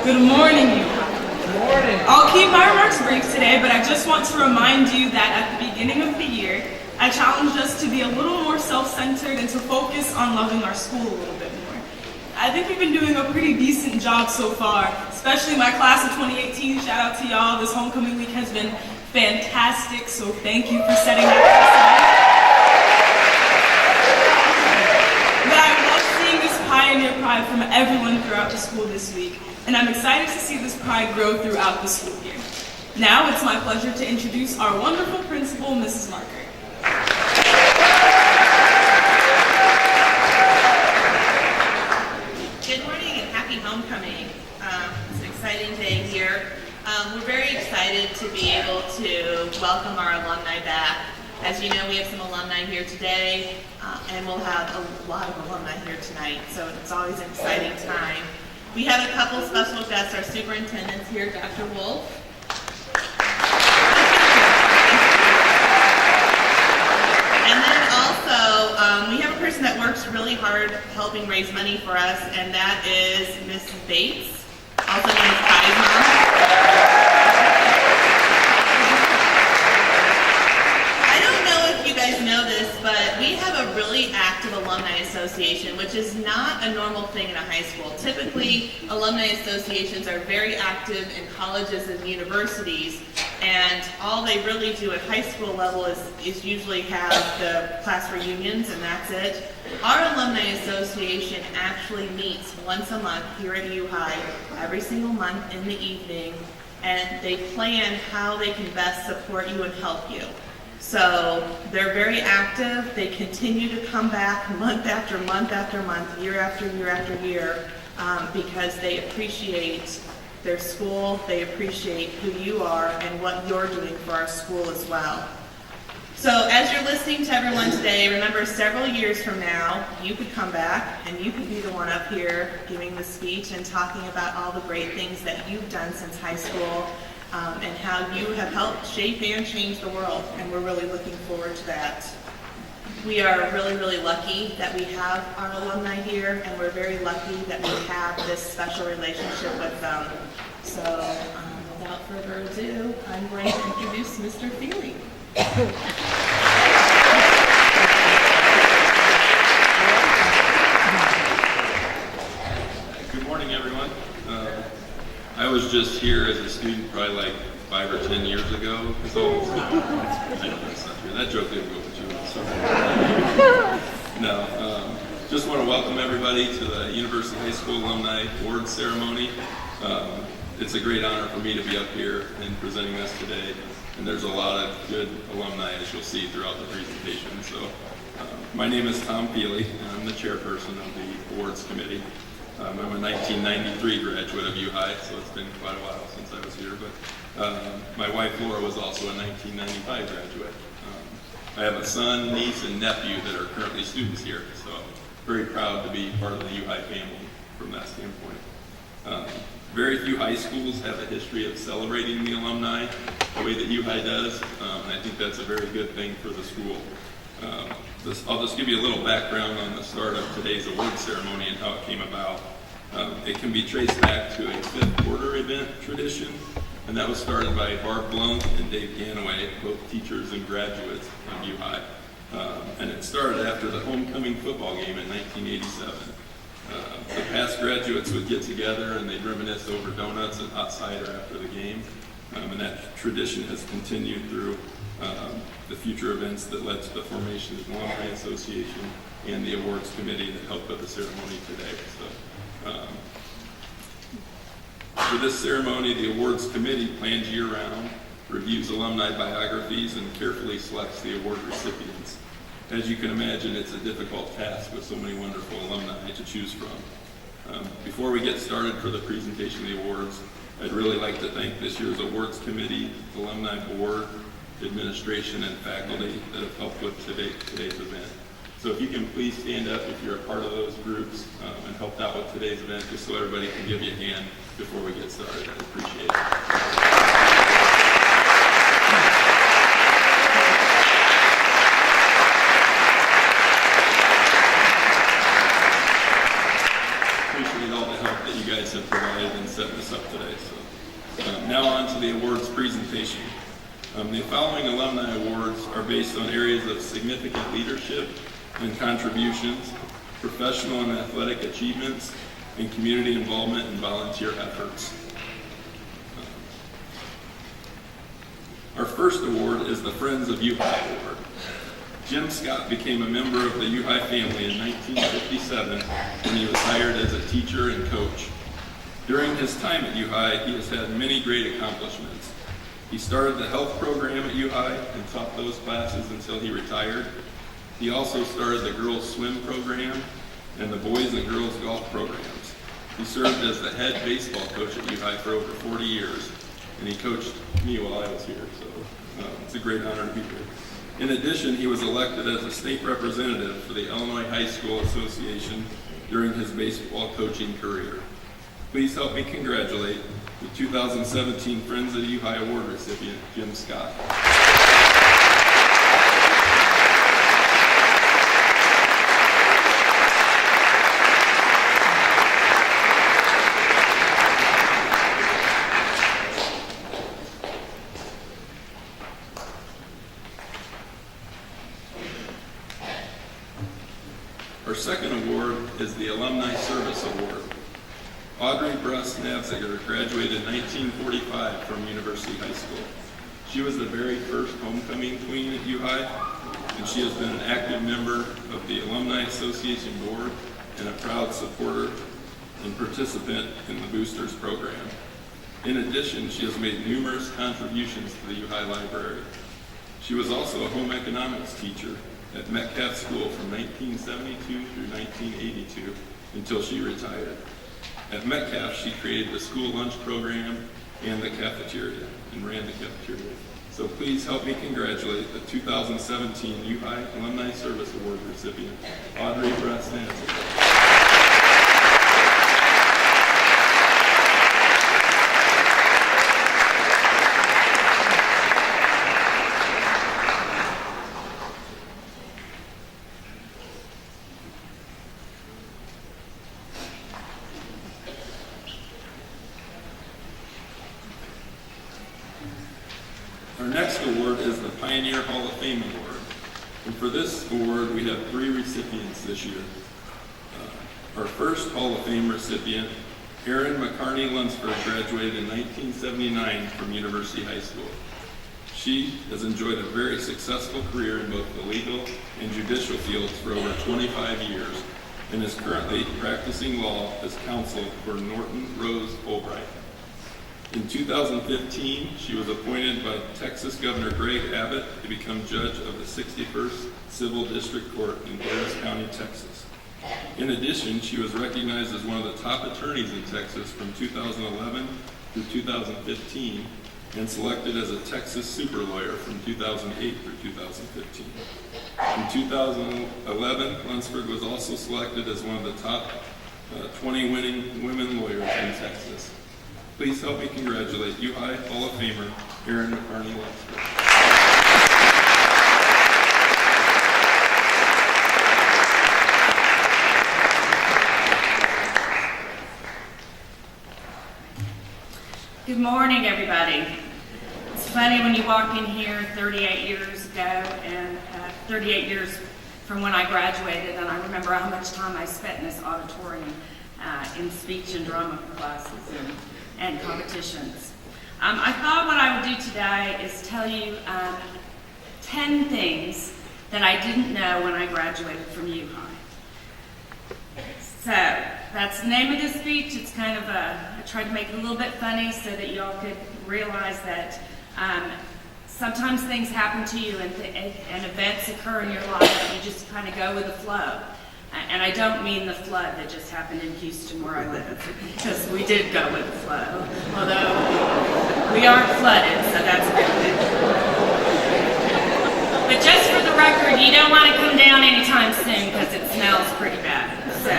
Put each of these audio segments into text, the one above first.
Good morning, you. Good morning. I'll keep my remarks brief today, but I just want to remind you that at the beginning of the year, I challenged us to be a little more self-centered and to focus on loving our school a little bit more. I think we've been doing a pretty decent job so far, especially my class of 2018. Shout out to y'all. This homecoming week has been fantastic, so thank you for setting that precedent. But I love seeing this pioneer pride from everyone throughout the school this week, and I'm excited to see this pride grow throughout the school year. Now it's my pleasure to introduce our wonderful principal, Mrs. Marker. Good morning and happy homecoming. It's an exciting day here. We're very excited to be able to welcome our alumni back. As you know, we have some alumni here today, and we'll have a lot of alumni here tonight, so it's always an exciting time. We have a couple special guests, our superintendent's here, Dr. Wolf. And then also, we have a person that works really hard helping raise money for us, and that is Mrs. Bates, also known as Kai's mom. I don't know if you guys know this, but we have a really active alumni association, which is not a normal thing in a high school. Typically, alumni associations are very active in colleges and universities, and all they really do at high school level is usually have the class reunions, and that's it. Our alumni association actually meets once a month here at U High, every single month in the evening, and they plan how they can best support you and help you. So they're very active. They continue to come back month after month after month, year after year after year, because they appreciate their school, they appreciate who you are and what you're doing for our school as well. So as you're listening to everyone today, remember several years from now, you could come back and you could be the one up here giving the speech and talking about all the great things that you've done since high school, and how you have helped shape and change the world, and we're really looking forward to that. We are really, really lucky that we have our alumni here, and we're very lucky that we have this special relationship with them. So without further ado, I'm going to introduce Mr. Feely. Good morning, everyone. I was just here as a student probably like 5 or 10 years ago. So I know that's not true. That joke didn't go with you. So. No, just want to welcome everybody to the University High School Alumni Award Ceremony. It's a great honor for me to be up here and presenting this today. And there's a lot of good alumni, as you'll see throughout the presentation. So my name is Tom Feely, and I'm the chairperson of the awards committee. I'm a 1993 graduate of U High, so it's been quite a while since I was here. But my wife Laura was also a 1995 graduate. I have a son, niece, and nephew that are currently students here, so very proud to be part of the U High family from that standpoint. Very few high schools have a history of celebrating the alumni the way that U High does, and I think that's a very good thing for the school. I'll just give you a little background on the start of today's award ceremony and how it came about. It can be traced back to a fifth quarter event tradition, and that was started by Barb Blunk and Dave Ganaway, both teachers and graduates of U High. And it started after the homecoming football game in 1987. The past graduates would get together and they'd reminisce over donuts and hot cider after the game. And that tradition has continued through the future events that led to the formation of the Alumni Association and the awards committee that helped with the ceremony today. So, for this ceremony, the awards committee plans year-round, reviews alumni biographies, and carefully selects the award recipients. As you can imagine, it's a difficult task with so many wonderful alumni to choose from. Before we get started for the presentation of the awards, I'd really like to thank this year's awards committee, alumni board, administration, and faculty that have helped with today's event. So if you can please stand up if you're a part of those groups and helped out with today's event, just so everybody can give you a hand before we get started. I appreciate it. Appreciate all the help that you guys have provided in setting this up today. So now on to the awards presentation. The following Alumni Awards are based on areas of significant leadership and contributions, professional and athletic achievements, and community involvement and volunteer efforts. Our first award is the Friends of UHI Award. Jim Scott became a member of the UHI family in 1957 when he was hired as a teacher and coach. During his time at UHI, he has had many great accomplishments. He started the health program at UHI and taught those classes until he retired. He also started the girls swim program and the boys and girls golf programs. He served as the head baseball coach at UHI for over 40 years, and he coached me while I was here, so it's a great honor to be here. In addition, he was elected as a state representative for the Illinois High School Association during his baseball coaching career. Please help me congratulate the 2017 Friends of UHI Award recipient, Jim Scott. Our second award is the Alumni Service Award. Audrey Navigator graduated in 1945 from University High School. She was the very first homecoming queen at UHI, and she has been an active member of the Alumni Association Board and a proud supporter and participant in the Boosters program. In addition, she has made numerous contributions to the UHI Library. She was also a home economics teacher at Metcalf School from 1972 through 1982 until she retired. At Metcalf, she created the school lunch program and the cafeteria, and ran the cafeteria. So please help me congratulate the 2017 UHI Alumni Service Award recipient, Audrey Navigator. Our next award is the Pioneer Hall of Fame Award. And for this award, we have 3 recipients this year. Our first Hall of Fame recipient, Darren McCartney Lunsford, graduated in 1979 from University High School. She has enjoyed a very successful career in both the legal and judicial fields for over 25 years and is currently practicing law as counsel for Norton Rose Fulbright. In 2015, she was appointed by Texas Governor Greg Abbott to become judge of the 61st Civil District Court in Harris County, Texas. In addition, she was recognized as one of the top attorneys in Texas from 2011 through 2015 and selected as a Texas super lawyer from 2008 through 2015. In 2011, Lunsford was also selected as one of the top 20 winning women lawyers in Texas. Please help me congratulate UHI Hall of Famer Darren McCartney Lunsford. Good morning, everybody. It's funny when you walk in here 38 years ago and 38 years from when I graduated, and I remember how much time I spent in this auditorium in speech and drama classes and competitions. I thought what I would do today is tell you 10 things that I didn't know when I graduated from UHI. So that's the name of this speech. It's kind of I tried to make it a little bit funny so that you all could realize that sometimes things happen to you and events occur in your life and you just kind of go with the flow. And I don't mean the flood that just happened in Houston where I live, because we did go with the flow, although we aren't flooded, so that's a good thing. But just for the record, you don't want to come down anytime soon because it smells pretty bad. So,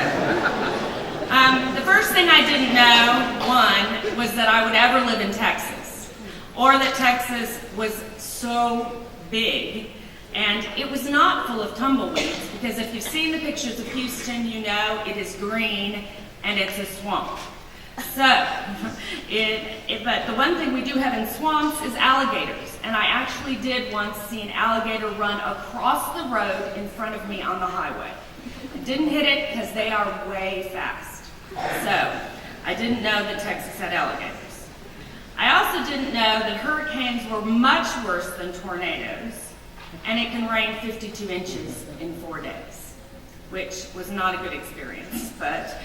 the first thing I didn't know, one, was that I would ever live in Texas, or that Texas was so big. And it was not full of tumbleweeds, because if you've seen the pictures of Houston, you know it is green and it's a swamp. So, but the one thing we do have in swamps is alligators. And I actually did once see an alligator run across the road in front of me on the highway. I didn't hit it because they are way fast. So, I didn't know that Texas had alligators. I also didn't know that hurricanes were much worse than tornadoes, and it can rain 52 inches in 4 days, which was not a good experience, but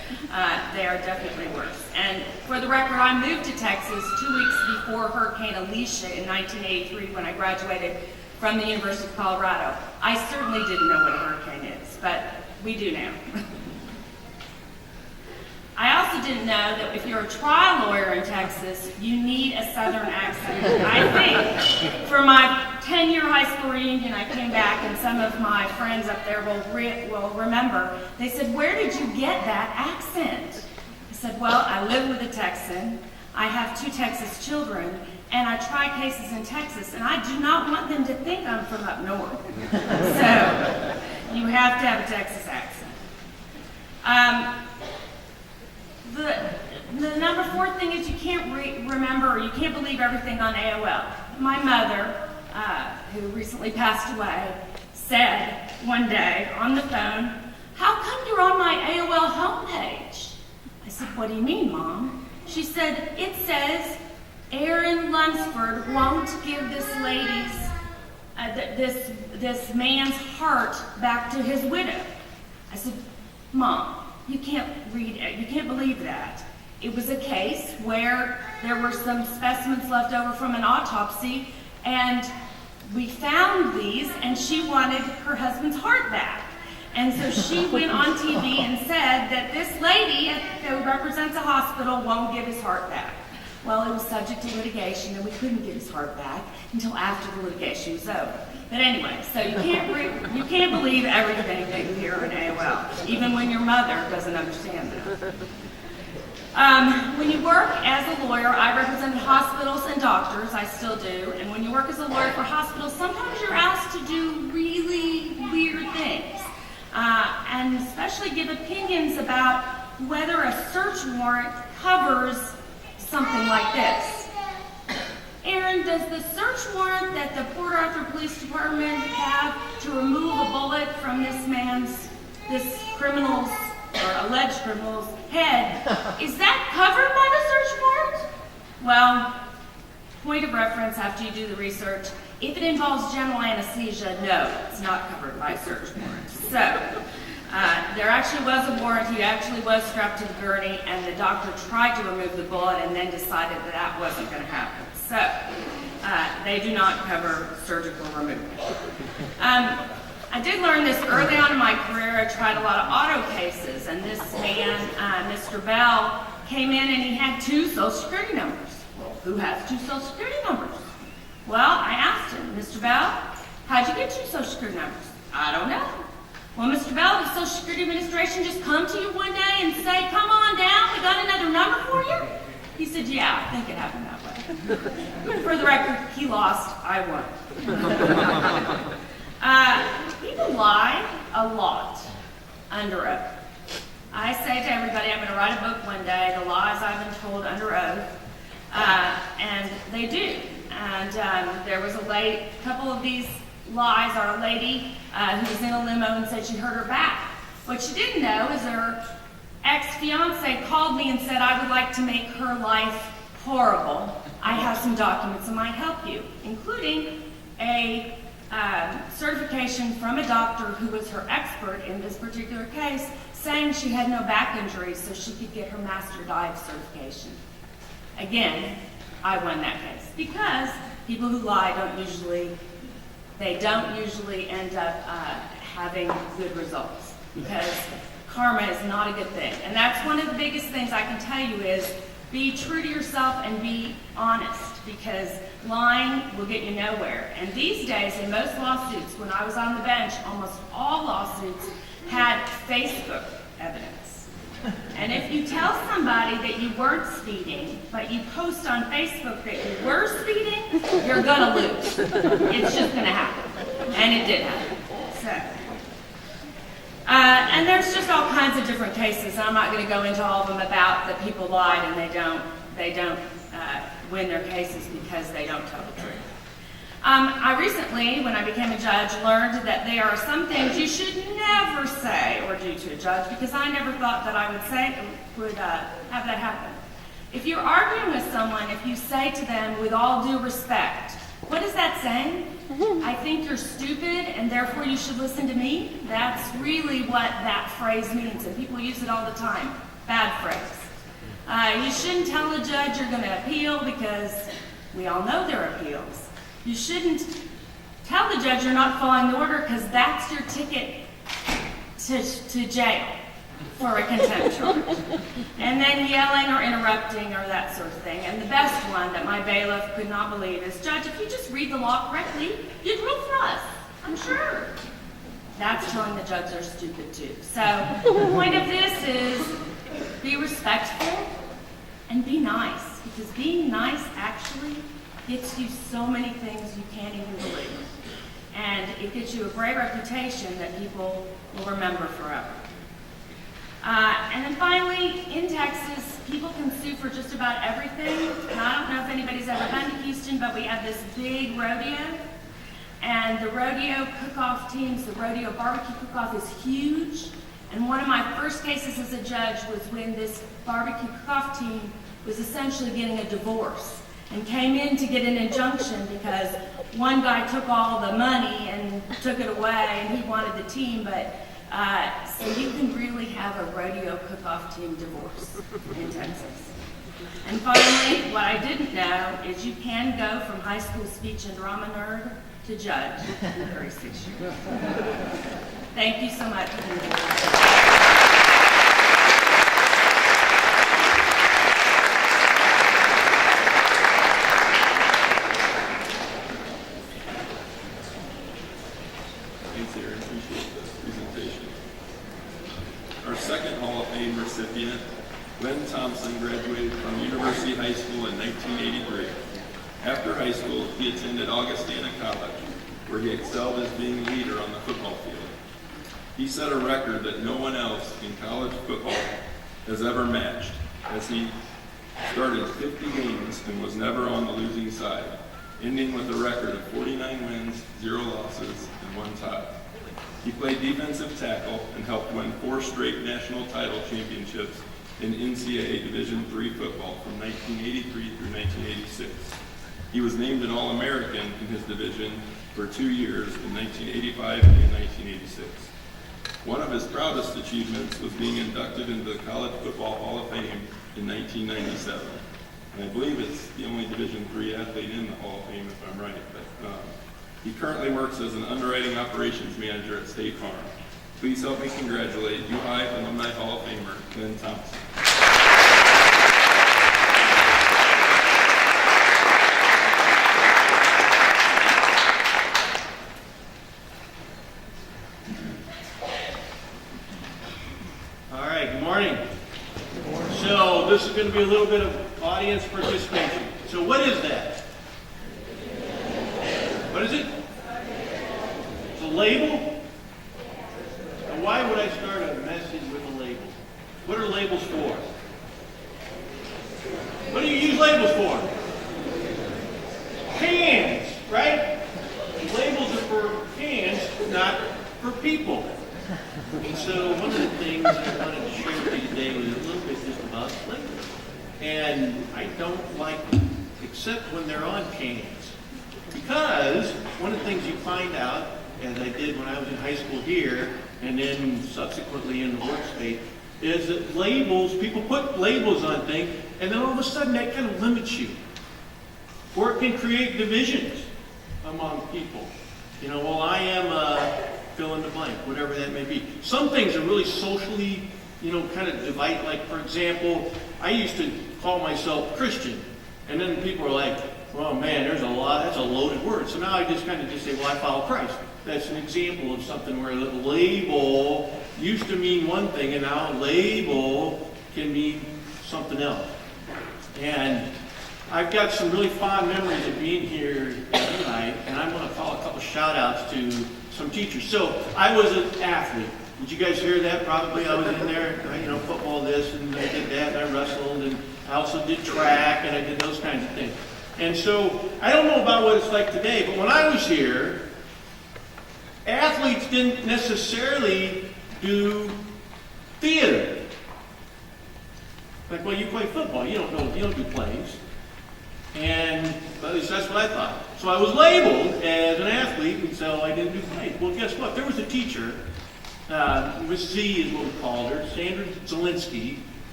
they are definitely worse. And for the record, I moved to Texas 2 weeks before Hurricane Alicia in 1983 when I graduated from the University of Colorado. I certainly didn't know what a hurricane is, but we do now. I also didn't know that if you're a trial lawyer in Texas, you need a Southern accent. I think for my 10-year high school reunion, I came back and some of my friends up there will remember. They said, "Where did you get that accent?" I said, "Well, I live with a Texan. I have 2 Texas children, and I try cases in Texas, and I do not want them to think I'm from up north." So you have to have a Texas accent. The number 4 thing is you can't remember or you can't believe everything on AOL. My mother, who recently passed away, said one day on the phone, "How come you're on my AOL homepage?" I said, "What do you mean, Mom?" She said, "It says Aaron Lunsford won't give this lady's, this man's heart back to his widow." I said, "Mom, you can't believe that. It was a case where there were some specimens left over from an autopsy, and we found these, and she wanted her husband's heart back. And so she went on TV and said that this lady who represents a hospital won't give his heart back." Well, it was subject to litigation, and we couldn't get his heart back until after the litigation was over. But anyway, so you can't believe everything that you hear on AOL, even when your mother doesn't understand that. When you work as a lawyer, I represented hospitals and doctors, I still do, and when you work as a lawyer for hospitals, sometimes you're asked to do really weird things, and especially give opinions about whether a search warrant covers something like this. "Aaron, does the search warrant that the Port Arthur Police Department have to remove a bullet from this criminal's, or alleged criminal's head, is that covered by the search warrant?" Well, point of reference after you do the research, if it involves general anesthesia, no, it's not covered by a search warrant. So, there actually was a warrant. He actually was strapped to the gurney, and the doctor tried to remove the bullet and then decided that that wasn't going to happen. So, they do not cover surgical removal. I did learn this early on in my career. I tried a lot of auto cases, and this man, Mr. Bell, came in and he had 2 Social Security numbers. Well, who has 2 Social Security numbers? Well, I asked him, "Mr. Bell, how'd you get 2 Social Security numbers?" "I don't know." "Well, Mr. Bell, did the Social Security Administration just come to you one day and say, 'Come on down, we got another number for you'?" He said, "Yeah, I think it happened that way." For the record, he lost, I won. People lie a lot under oath. I say to everybody, I'm going to write a book one day, the lies I've been told under oath, and they do. And there was a couple of these lies are a lady who was in a limo and said she hurt her back. What she didn't know is her ex-fiance called me and said, "I would like to make her life horrible. I have some documents that might help you," including a certification from a doctor who was her expert in this particular case, saying she had no back injuries so she could get her master dive certification. Again, I won that case because people who lie don't usually end up having good results, because karma is not a good thing. And that's one of the biggest things I can tell you is be true to yourself and be honest, because lying will get you nowhere. And these days, in most lawsuits, when I was on the bench, almost all lawsuits had Facebook evidence. And if you tell somebody that you weren't speeding, but you post on Facebook that you were speeding, you're gonna lose. It's just gonna happen. And it did happen. So, And there's just all kinds of different cases. I'm not going to go into all of them about that people lied and they don't win their cases because they don't tell the truth. I recently, when I became a judge, learned that there are some things you should never say or do to a judge, because I never thought that I would have that happen. If you're arguing with someone, if you say to them, with all due respect, what is that saying? I think you're stupid and therefore you should listen to me? That's really what that phrase means, and people use it all the time. Bad phrase. You shouldn't tell a judge you're going to appeal, because we all know there are appeals. You shouldn't tell the judge you're not following the order, because that's your ticket to jail for a contempt charge. And then yelling or interrupting or that sort of thing. And the best one that my bailiff could not believe is, Judge, if you just read the law correctly, you'd rule for us, I'm sure. That's telling the judge they're stupid too. So the point of this is be respectful and be nice, because being nice actually gets you so many things you can't even believe. And it gets you a great reputation that people will remember forever. And then finally, in Texas, people can sue for just about everything. And I don't know if anybody's ever been to Houston, but we have this big rodeo. And the rodeo cook-off teams, the rodeo barbecue cook-off is huge. And one of my first cases as a judge was when this barbecue cook-off team was essentially getting a divorce and came in to get an injunction because one guy took all the money and took it away and he wanted the team, but so you can really have a rodeo cook-off team divorce in Texas. And finally, what I didn't know is you can go from high school speech and drama nerd to judge in 36 years. Thank you so much. Thanks, Aaron. Appreciate the presentation. Our second Hall of Fame recipient, Glenn Thompson, graduated from University High School in 1983. After high school, he attended Augustana College, where he excelled as being leader on the football field. He set a record that no one else in college football has ever matched, as he started 50 games and was never on the losing side, ending with a record of 49 wins, 0 losses, and 1 tie. He played defensive tackle and helped win 4 straight national title championships in NCAA Division III football from 1983 through 1986. He was named an All-American in his division for 2 years in 1985 and 1986. One of his proudest achievements was being inducted into the College Football Hall of Fame in 1997. And I believe it's the only Division III athlete in the Hall of Fame, if I'm right. But he currently works as an underwriting operations manager at State Farm. Please help me congratulate UHI Alumni Hall of Famer Glenn Thompson. All right, good morning. So this is going to be a little bit of audience participation. So what is that? What is it? It's a label? And why would I start a message with a label? What are labels for? What do you use labels for? Cans, right? Labels are for cans, not for people. And so one of the things I wanted to share with you today was a little bit just about labels. And I don't like them, except when they're on cans. Because one of the things you find out, as I did when I was in high school here, and then subsequently in the workspace, is that labels, people put labels on things, and then all of a sudden that kind of limits you. Or it can create divisions among people. You know, well, I am fill in the blank, whatever that may be. Some things are really socially, kind of divide. Like, for example, I used to call myself Christian, and then people are like, "Oh man, that's a loaded word." So now I just say, "Well, I follow Christ." That's an example of something where the label used to mean one thing, and now a label can mean something else. And I've got some really fond memories of being here tonight, and I want to call a couple shout outs to some teachers. So I was an athlete Did you guys hear that? Probably I was in there, football this, and I did that, and I wrestled, and I also did track, and I did those kinds of things. And so, I don't know about what it's like today, but when I was here, athletes didn't necessarily do theater. Like, well, you play football, you don't do plays. And at least that's what I thought. So I was labeled as an athlete, and so I didn't do plays. Well, guess what? There was a teacher, Miss Z is what we called her, Chandra Thomas,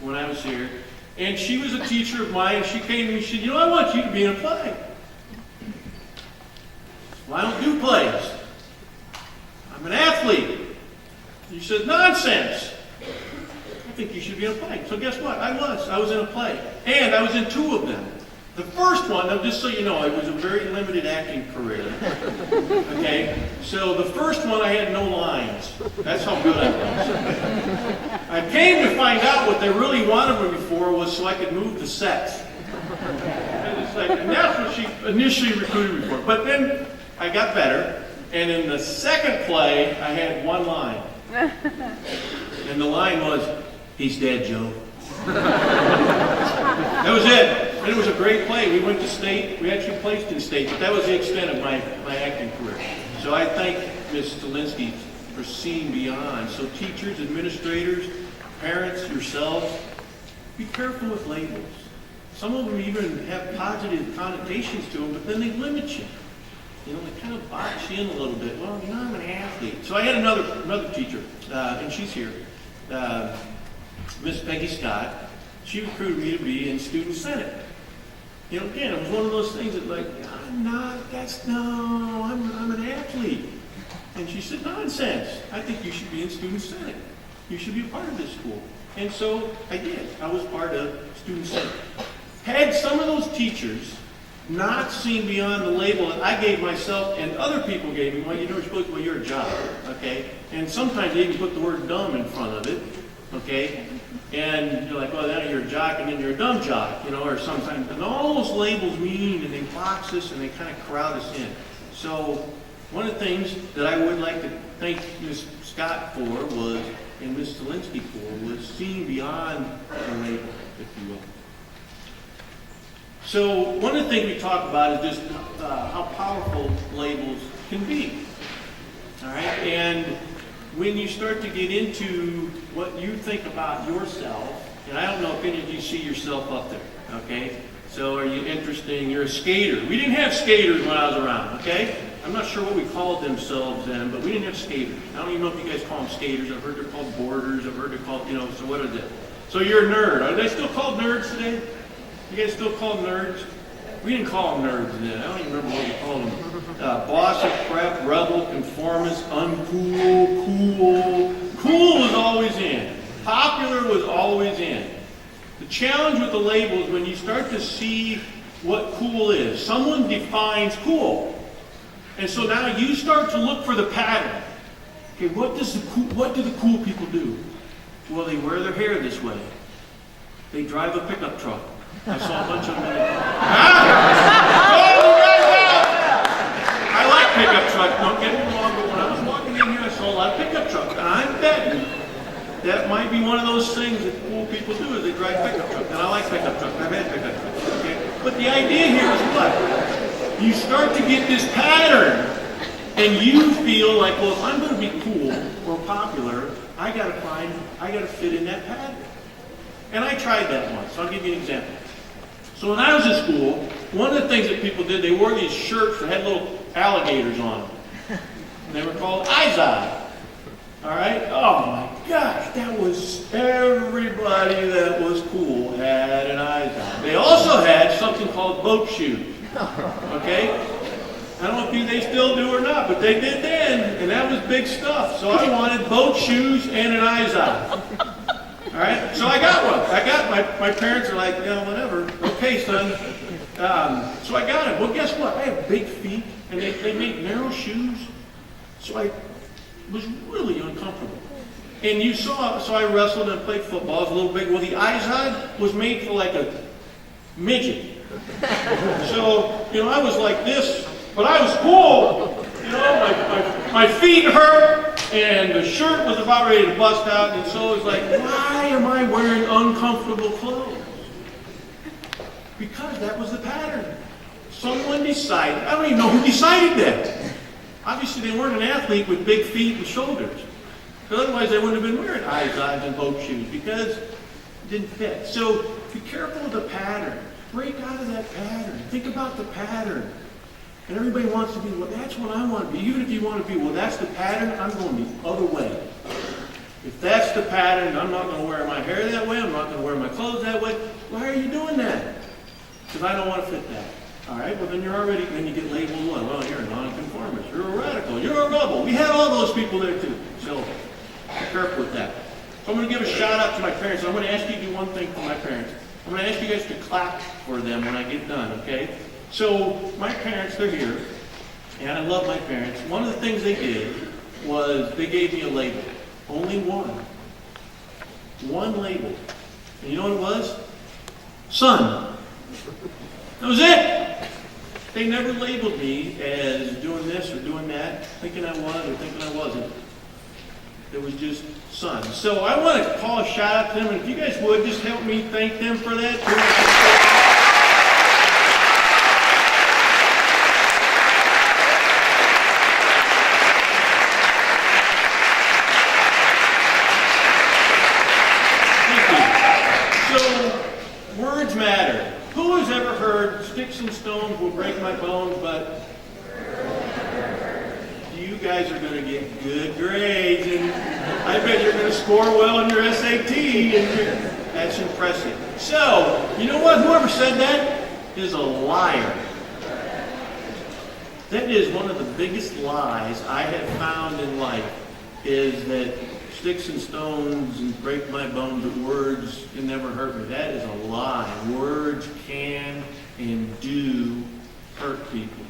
when I was here. And she was a teacher of mine, and she came to me and she said, I want you to be in a play. Well, I don't do plays. I'm an athlete. She said, nonsense. I think you should be in a play. So guess what? I was in a play. And I was in 2 of them. The first one, now just so you know, it was a very limited acting career. Okay? So the first one, I had no lines. That's how good I was. I came to find out what they really wanted me for was so I could move the sets. And that's what she initially recruited me for. But then I got better. And in the second play, I had 1 line. And the line was, "He's dead, Joe." That was it. And it was a great play. We went to state. We actually placed in state. But that was the extent of my acting career. So I thank Ms. Stalinsky for seeing beyond. So teachers, administrators, parents, yourselves, be careful with labels. Some of them even have positive connotations to them, but then they limit you. They kind of box you in a little bit. Well, I'm an athlete. So I had another teacher, and she's here, Miss Peggy Scott. She recruited me to be in student senate. Again, it was one of those things that I'm an athlete. And she said, nonsense. I think you should be in student senate. You should be a part of this school. And so I did. I was part of student senate. Had some of those teachers not seen beyond the label that I gave myself and other people gave me, you're a jock, okay? And sometimes they even put the word dumb in front of it, okay? And you're like, now you're a jock, and then you're a dumb jock, or sometimes. And all those labels mean, and they box us, and they kind of crowd us in. So one of the things that I would like to thank Ms. Scott for was, and Ms. Stalinsky for, was seeing beyond the label, if you will. So one of the things we talk about is just how powerful labels can be. All right, and when you start to get into what you think about yourself, and I don't know if any of you see yourself up there, okay? So are you interesting? You're a skater. We didn't have skaters when I was around, okay? I'm not sure what we called themselves then, but we didn't have skaters. I don't even know if you guys call them skaters. I've heard they're called boarders. I've heard they're called, so what are they? So you're a nerd. Are they still called nerds today? You guys still call them nerds? We didn't call them nerds then. I don't even remember what we called them. Bossy, prep, rebel, conformist, uncool, cool. Cool was always in. Popular was always in. The challenge with the labels, when you start to see what cool is, someone defines cool. And so now you start to look for the pattern. Okay, what do the cool people do? Well, they wear their hair this way. They drive a pickup truck. I saw a bunch of them. I like pickup trucks, don't get me wrong, but when I was walking in here, I saw a lot of pickup trucks. And I'm betting that might be one of those things that cool people do, is they drive pickup trucks. And I like pickup trucks. I've had pickup trucks. Okay? But the idea here is what? You start to get this pattern, and you feel like, well, if I'm going to be cool or popular, I got to fit in that pattern. And I tried that once. So I'll give you an example. So when I was in school, one of the things that people did, they wore these shirts that had little alligators on them. And they were called Izod. All right? Oh my gosh, that was everybody that was cool had an Izod. They also had something called boat shoes. Okay? I don't know if they still do or not, but they did then, and that was big stuff. So I wanted boat shoes and an Izod. All right, so I got one. I got my parents are like, whatever. Okay, son. So I got it. Well, guess what? I have big feet, and they make narrow shoes. So I was really uncomfortable. And you saw, so I wrestled and played football. I was a little big. Well, the Izod was made for like a midget. So, I was like this, but I was cool. My feet hurt. And the shirt was about ready to bust out, and so it's like, why am I wearing uncomfortable clothes? Because that was the pattern. Someone decided, I don't even know who decided that. Obviously they weren't an athlete with big feet and shoulders. Because otherwise they wouldn't have been wearing high sides and boat shoes because it didn't fit. So be careful of the pattern. Break out of that pattern. Think about the pattern. And everybody wants to be, well, that's what I want to be. Even if you want to be, well, that's the pattern, I'm going the other way. If that's the pattern, I'm not going to wear my hair that way, I'm not going to wear my clothes that way. Why are you doing that? Because I don't want to fit that. All right, well, then you get labeled what? Well, you're a nonconformist, you're a radical, you're a rebel. We had all those people there too. So be careful with that. So I'm going to give a shout out to my parents. I'm going to ask you to do one thing for my parents. I'm going to ask you guys to clap for them when I get done, okay? So my parents, they're here, and I love my parents. One of the things they did was they gave me a label. Only one. One label. And you know what it was? Son. That was it. They never labeled me as doing this or doing that, thinking I was or thinking I wasn't. It was just son. So I want to call a shout out to them, and if you guys would, just help me thank them for that. Matter. Who has ever heard sticks and stones will break my bones, but you guys are going to get good grades, and I bet you're going to score well on your SAT, and that's impressive. So, you know what? Whoever said that is a liar. That is one of the biggest lies I have found in life, is that sticks and stones and break my bones, but words can never hurt me. That is a lie. Words can and do hurt people.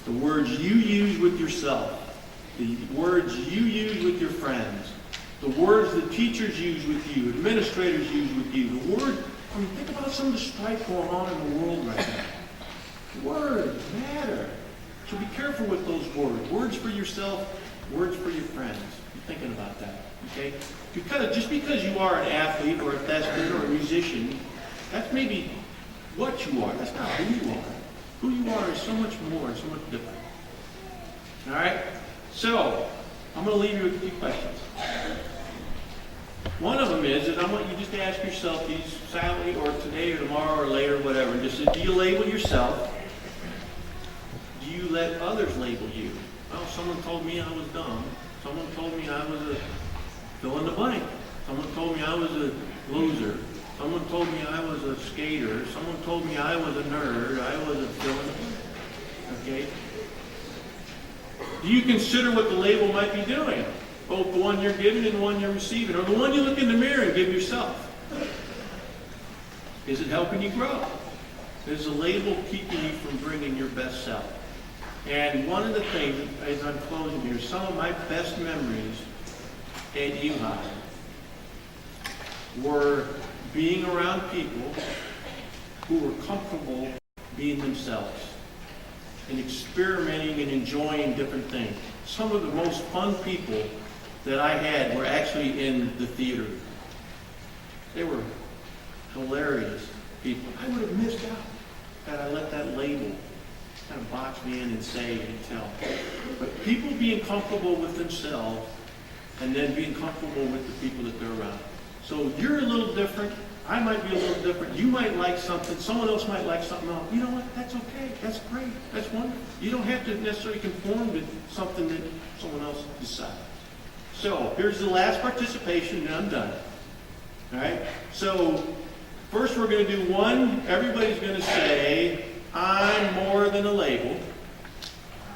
The words you use with yourself, the words you use with your friends, the words that teachers use with you, administrators use with you, think about some of the strife going on in the world right now. Words matter. So be careful with those words. Words for yourself, words for your friends. Thinking about that, okay? Just because you are an athlete or a thespian or a musician, that's maybe what you are. That's not who you are. Who you are is so much more and so much different. All right? So, I'm going to leave you with a few questions. One of them is I want you just to ask yourself these silently or today or tomorrow or later or whatever. Just do you label yourself? Do you let others label you? Well, someone told me I was dumb. Someone told me I was a fill in the blank. Someone told me I was a loser. Someone told me I was a skater. Someone told me I was a nerd. I was a fill in the blank. Okay? Do you consider what the label might be doing? Both the one you're giving and the one you're receiving, or the one you look in the mirror and give yourself? Is it helping you grow? Is the label keeping you from bringing your best self? And one of the things, as I'm closing here, some of my best memories at UHI were being around people who were comfortable being themselves and experimenting and enjoying different things. Some of the most fun people that I had were actually in the theater. They were hilarious people. I would have missed out had I let that label kind of box me in and say and tell. But people being comfortable with themselves and then being comfortable with the people that they're around. So you're a little different. I might be a little different. You might like something. Someone else might like something else. You know what? That's okay. That's great. That's wonderful. You don't have to necessarily conform to something that someone else decides. So here's the last participation and I'm done. All right? So first we're going to do one. Everybody's going to say, I'm more than a label.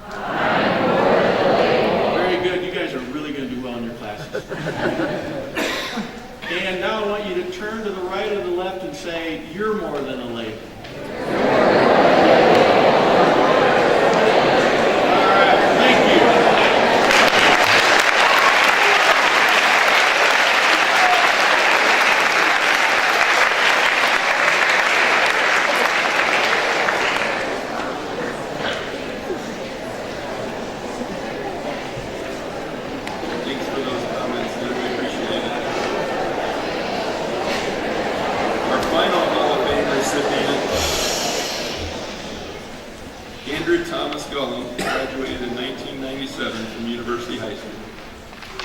I'm more than a label. Very good. You guys are really going to do well in your classes. And now I want you to turn to the right or the left and say, you're more than a label. All right. Thank you. Scully graduated in 1997 from University High School.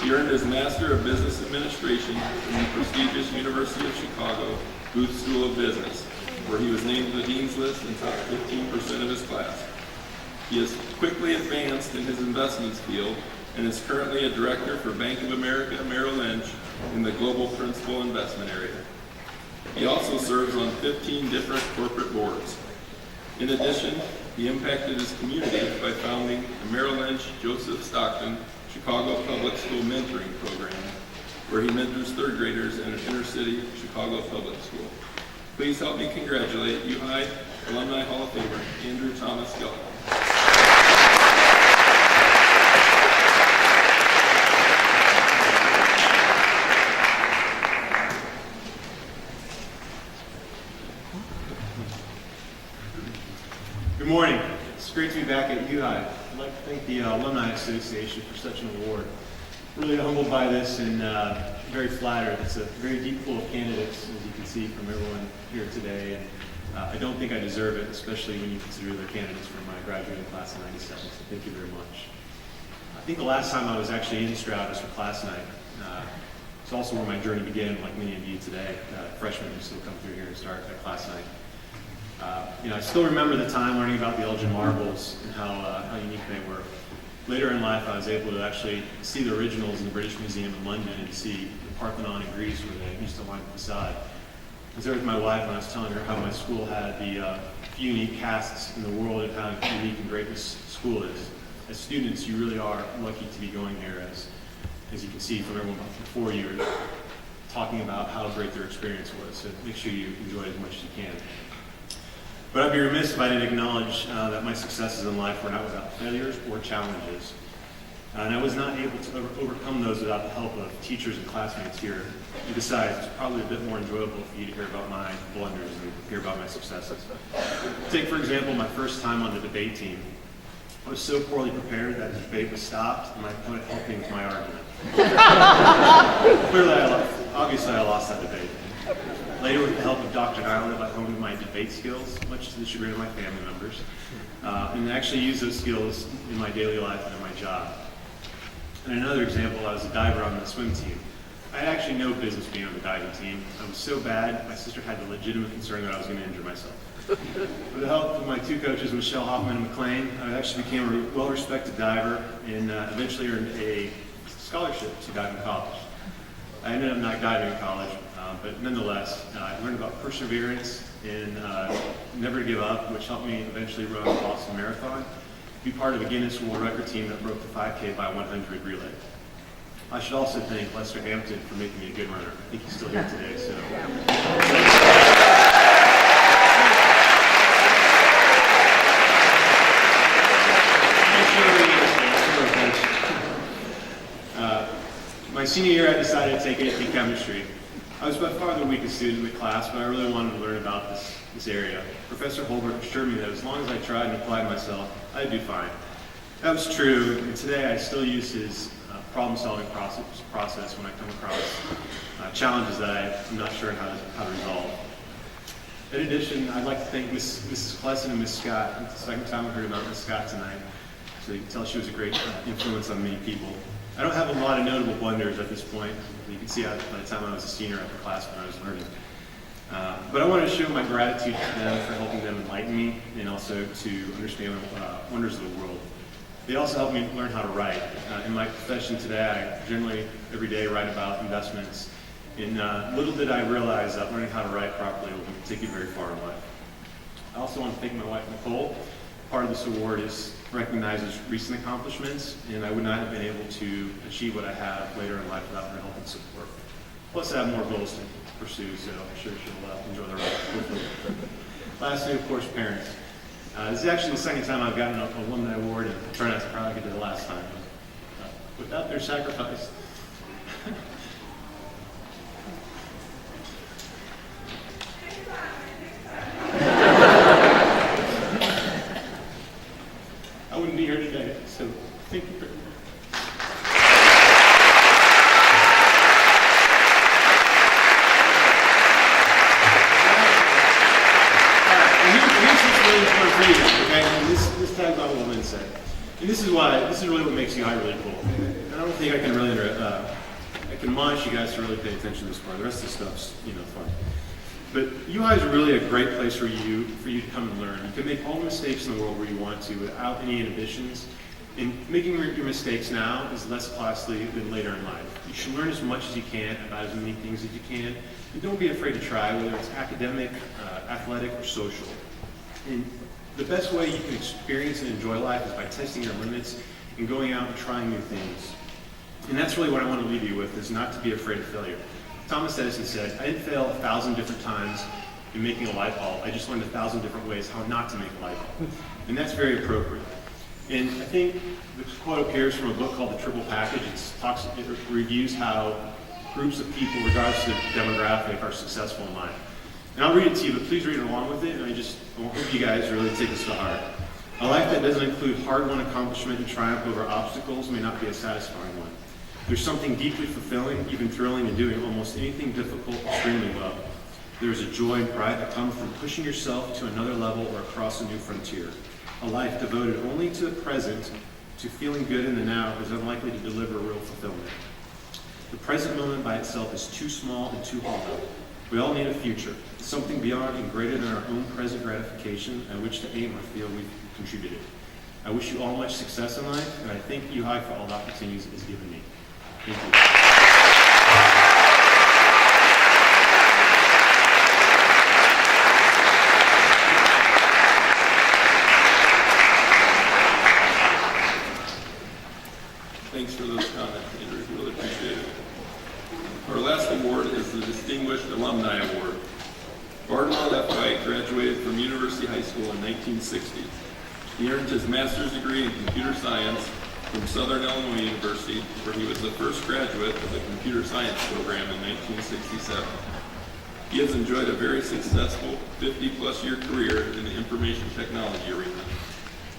He earned his Master of Business Administration from the prestigious University of Chicago Booth School of Business, where he was named to the Dean's List and top 15% of his class. He has quickly advanced in his investments field and is currently a director for Bank of America Merrill Lynch in the Global Principal Investment area. He also serves on 15 different corporate boards. In addition, he impacted his community by founding the Merrill Lynch Joseph Stockton Chicago Public School Mentoring Program, where he mentors third graders in an inner city Chicago public school. Please help me congratulate UHI Alumni Hall of Famer Chandra Thomas. Good morning. It's great to be back at UHI. I'd like to thank the Alumni Association for such an award. Really humbled by this and very flattered. It's a very deep pool of candidates, as you can see from everyone here today. And I don't think I deserve it, especially when you consider they're candidates from my graduating class of '97. So thank you very much. I think the last time I was actually in Stroud was for class night. It's also where my journey began, like many of you today, freshmen who still come through here and start at class night. I still remember the time learning about the Elgin marbles and how unique they were. Later in life, I was able to actually see the originals in the British Museum in London and see the Parthenon in Greece where they used to line the facade. I was there with my wife and I was telling her how my school had the few unique casts in the world and how unique and great this school is. As students, you really are lucky to be going here, as you can see from everyone before you are talking about how great their experience was. So make sure you enjoy it as much as you can. But I'd be remiss if I didn't acknowledge that my successes in life were not without failures or challenges. And I was not able to overcome those without the help of teachers and classmates here. And besides, it's probably a bit more enjoyable for you to hear about my blunders and hear about my successes. Take, for example, my first time on the debate team. I was so poorly prepared that the debate was stopped and my opponent helped me with my argument. Clearly, obviously I lost that debate. Later, with the help of Dr. Nyland, I honed my debate skills, much to the chagrin of my family members, and actually use those skills in my daily life and in my job. And another example, I was a diver on the swim team. I had actually no business being on the diving team. I was so bad, my sister had the legitimate concern that I was going to injure myself. With the help of my two coaches, Michelle Hoffman and McLean, I actually became a well-respected diver and eventually earned a scholarship to dive in college. I ended up not diving in college, but nonetheless, I learned about perseverance and never give up, which helped me eventually run the Boston Marathon, be part of a Guinness World Record team that broke the 5K by 100 relay. I should also thank Lester Hampton for making me a good runner. I think he's still here today, so. My senior year, I decided to take AP Chemistry. I was by far the weakest student in the class, but I really wanted to learn about this area. Professor Holbert assured me that as long as I tried and applied myself, I'd do fine. That was true, and today I still use his problem-solving process when I come across challenges that I'm not sure how to resolve. In addition, I'd like to thank Mrs. Klesson and Ms. Scott. It's the second time I heard about Ms. Scott tonight, so you can tell she was a great influence on many people. I don't have a lot of notable blunders at this point. You can see by the time I was a senior at the class when I was learning. But I want to show my gratitude to them for helping them enlighten me and also to understand wonders of the world. They also helped me learn how to write. In my profession today, I generally every day write about investments. And little did I realize that learning how to write properly will take you very far in life. I also want to thank my wife, Nicole. Part of this award recognizes recent accomplishments, and I would not have been able to achieve what I have later in life without her help and support. Plus, I have more goals to pursue, so I'm sure she'll enjoy the ride. Lastly, of course, parents. This is actually the second time I've gotten an Alumni Award, and I'll try not to probably get to the last time. But without their sacrifice, I wouldn't be here today, so thank you very much. Here's what's really important for you, okay? This tag's on a woman's side. And this is really what makes UI really cool. And I don't think I can really, I can admonish you guys to really pay attention to this part. The rest of the stuff's, fun. But UI is really a great place for you to come and learn. You can make all the mistakes in the world where you want to without any inhibitions. And making your mistakes now is less costly than later in life. You should learn as much as you can about as many things as you can. And don't be afraid to try, whether it's academic, athletic, or social. And the best way you can experience and enjoy life is by testing your limits and going out and trying new things. And that's really what I want to leave you with, is not to be afraid of failure. Thomas Edison said, I didn't fail 1,000 different times in making a light bulb. I just learned 1,000 different ways how not to make a light bulb. And that's very appropriate. And I think this quote appears from a book called The Triple Package. It reviews how groups of people, regardless of demographic, are successful in life. And I'll read it to you, but please read it along with it, and I hope you guys really take this to heart. A life that doesn't include hard-won accomplishment and triumph over obstacles may not be a satisfying one. There's something deeply fulfilling, even thrilling, in doing almost anything difficult extremely well. There is a joy and pride that come from pushing yourself to another level or across a new frontier. A life devoted only to the present, to feeling good in the now, is unlikely to deliver real fulfillment. The present moment by itself is too small and too hollow. We all need a future, something beyond and greater than our own present gratification at which to aim or feel we've contributed. I wish you all much success in life, and I thank UI for all the opportunities it has given me. Thank you. Thanks for those comments, Andrew. Really appreciate it. Our last award is the Distinguished Alumni Award. Bartlett F. White graduated from University High School in 1960. He earned his master's degree in computer science from Southern Illinois University, where he was the first graduate of the computer science program in 1967. He has enjoyed a very successful 50-plus year career in the information technology arena,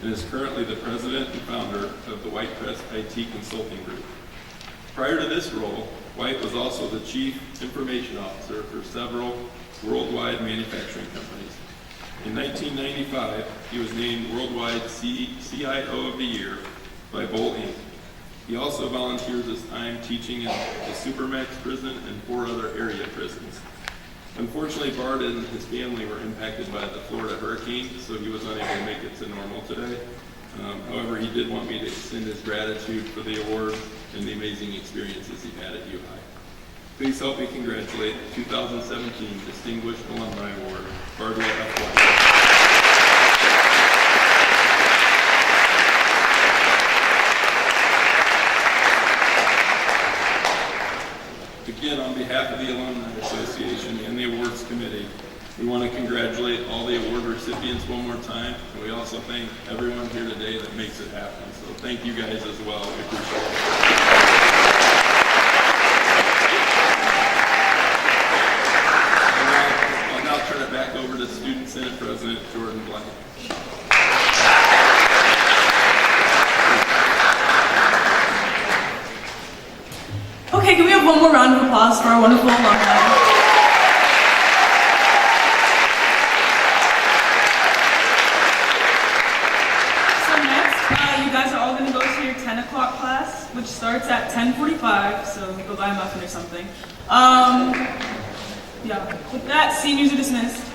and is currently the president and founder of the White Press IT Consulting Group. Prior to this role, White was also the chief information officer for several worldwide manufacturing companies. In 1995, he was named Worldwide CIO of the Year by Bowl Inc. He also volunteers his time teaching in the Supermax prison and 4 other area prisons. Unfortunately, Bart and his family were impacted by the Florida hurricane, so he was unable to make it to normal today. However, he did want me to extend his gratitude for the award and the amazing experiences he had at UI. Please help me congratulate the 2017 Distinguished Alumni Award, Bartlett F. White. Again, on behalf of the Alumni Association and the Awards Committee, we want to congratulate all the award recipients one more time, and we also thank everyone here today that makes it happen. So thank you guys as well. We appreciate it. I'll now turn it back over to Student Senate President Jordan Blank. Okay, can we have one more round of applause for our wonderful alumni? So next, you guys are all going to go to your 10 o'clock class, which starts at 10:45, so go buy a muffin or something. Yeah, with that, seniors are dismissed.